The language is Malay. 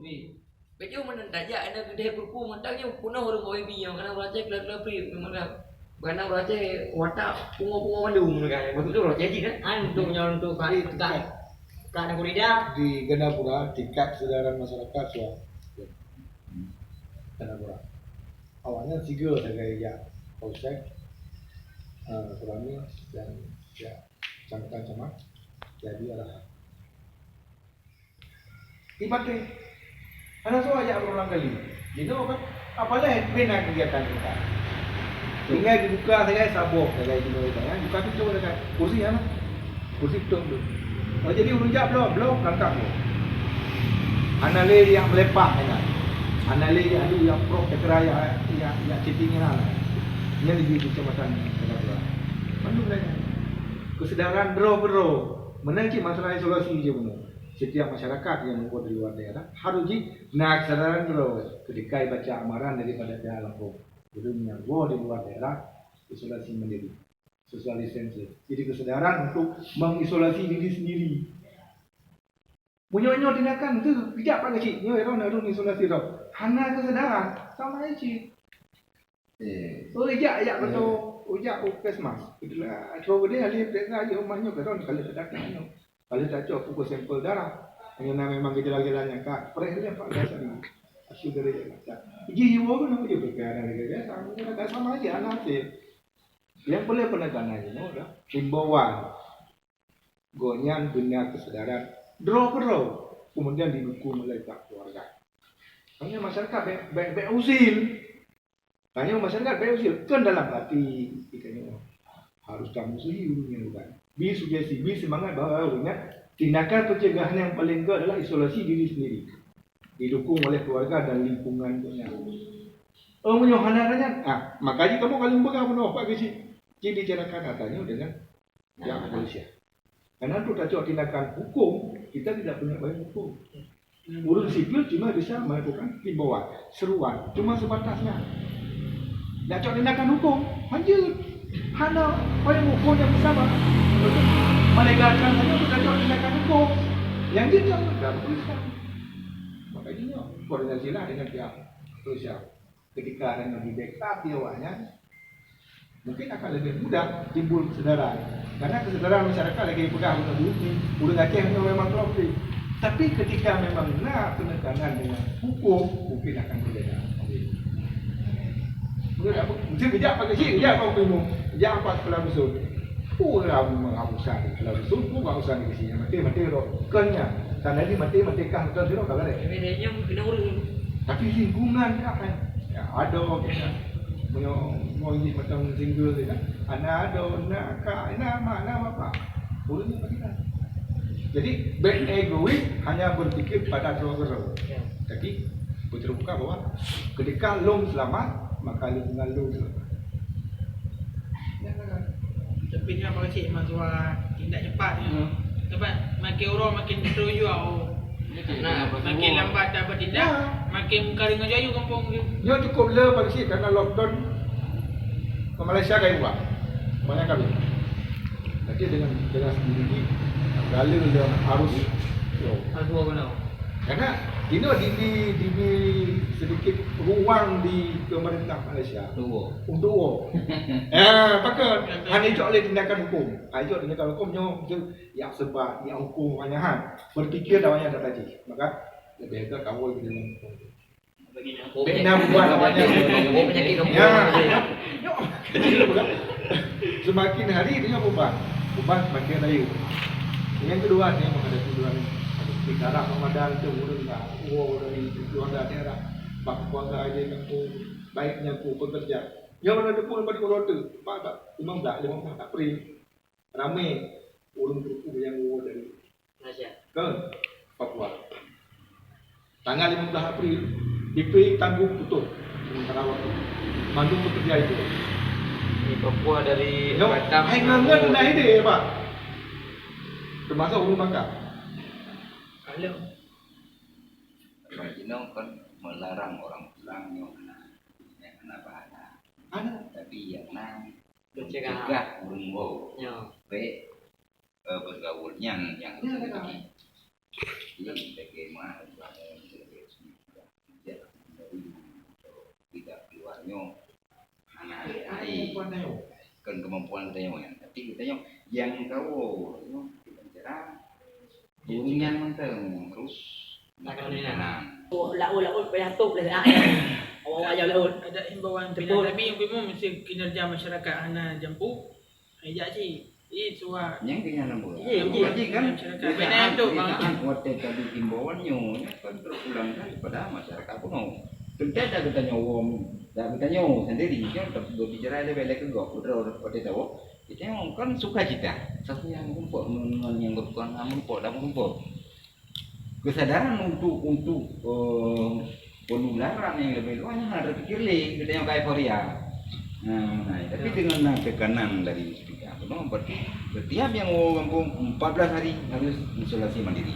Baju mana dajak ada gede buku mentangnya punah orang kau biar karena baca kelar pri mana karena baca watak pungo mandung kan betul tu baca je kan untuk kan ada kurida di Gandapura tingkat kesadaran masyarakat sudah Gandapura awalnya 3 sebagai ya polsek Kurami dan ya camatan camat jadi arahan tiba-tiba karena so aja berulang kali gitu kan apalagi bina kegiatan kita tinggal dibuka saya sabuk saya juga ya buka pintu dekat kursi ya kursi tu jadi urunjak belum langkah tu anale yang melepak kan anale ada yang pro kekeraya yang citingnya lah ini di kecamatan Gandapura Bandung lainnya kesadaran bro menangki masalah isolasi je benar setiap masyarakat yang membuat di luar daerah harus nak kesadaran bro ketika baca amaran daripada pihak Lampung belum yang di luar daerah isolasi mandiri social distancing jadi kesadaran untuk mengisolasi diri sendiri punya tindakan itu tidak pakai cik nyo orang isolasi tau hanya kesadaran sama aja so ijak betul ujak puskesmas itulah coba dia alih periksa aja rumahnya kalau sedang kalau tak cok pukul sampel darah hanya memang gejala-gejalanya kak perihnya Pak biasa ni asyik dari macam iji jiwa pun nama dia berkara dengan sama aja anak sih yang boleh penekanannya udah himbauan gonyan bina kesadaran draw kemudian didukung oleh pihak keluarga hanya masyarakat baik usil hanya masyarakat baik usil kan dalam hati ikannya harus kamu sendiri bukan sugesti semangat bahwa tindakan pencegahan yang paling kuat adalah isolasi diri sendiri didukung oleh keluarga dan lingkungan punya menyohanaranya makanya kamu kalau pegang apa ke jadi bicarakan katanya dengan yang Malaysia karena itu tak tindakan hukum kita tidak punya banyak hukum urus sipil cuma bisa melakukan himbauan seruan cuma sebatasnya tak tindakan hukum lanjut hanya orang hukum yang bersama untuk melegalkan saja untuk tindakan hukum yang dia dalam tulisan makanya koordinasilah dengan pihak polisian ketika ada yang di backup di awalnya mungkin akan lebih mudah timbul kesadaran karena kesadaran masyarakat lagi pegang udah Aceh memang konflik tapi ketika memang nak penekanan dengan hukum mungkin akan berbeda mungkin kejap pakai sih kejap kau minum kejap 4 pelabusun orang mengabusan pelabusun pun mengabusan di sini mati roh kenya karena ini mati kah betul sih roh kagak deh bedanya kena urus tapi lingkungan kan ya ada mau ini macam single tu kan anak ada nak apa urusnya bagi kan jadi bad egois hanya berpikir pada draw jadi terbuka bahwa ketika long selamat maka lingkungan lu tapi ni apa cik masalah tindak cepat sebab makin orang makin setuju makin lambat dapat tindak makin kering aja kampung ni yo cukup le pada sih karena lockdown ke Malaysia kayak buat banyak kali jadi dengan sendiri galil dia harus karena ini di sedikit ruang di pemerintah Malaysia untuk pakai hanya cok oleh tindakan hukum ayo tindakan hukumnya yang sebab yang hukum banyak berpikir banyak dah tadi maka lebih baik kamu lebih dalam hukum bina buat banyak semakin hari dia ubah semakin layu yang kedua dia menghadapi dua ni bicara Ramadan tu urus tak dari keluarga daerah bak keluarga aja kampung baiknya ku bekerja yang mana depan pada kota pak 15 April ramai urung buku yang dari Malaysia ke Papua tanggal 15 April DP tanggung tutup sementara waktu mandung bekerja itu di Papua dari Batam hengangan dah ide pak termasuk urung Bangka kalau Cina kan melarang orang pulang yang kena bahana. Tapi yang mencegah burung bergaulnya yang lagi. Jadi bagaimana bukan kemampuan kita yang tapi kita yang tahu kita cara bunyian menteng terus Laul payatuk lah. Awak aja laul. Ada himbauan pilihan tapi yang bimo mesti kinerja masyarakat hana jampu. Ajak sih. Suah. Yang kena nambah. Jadi kan benar tu bang. Waktu tadi himbauannya kan terulang pada masyarakat pun kita dah kita nyawam, dah kita nyaw sendiri kan berbicara ada balik ke gua, betul tahu. Kita kan suka cita, satu yang kumpul, yang berkuang kumpul, dah kumpul. Kesadaran untuk penularan yang lebih luas ada pikir kita yang kayak euforia. Nah, tapi dengan tekanan dari kita, berarti setiap yang mau kampung 14 hari harus isolasi mandiri.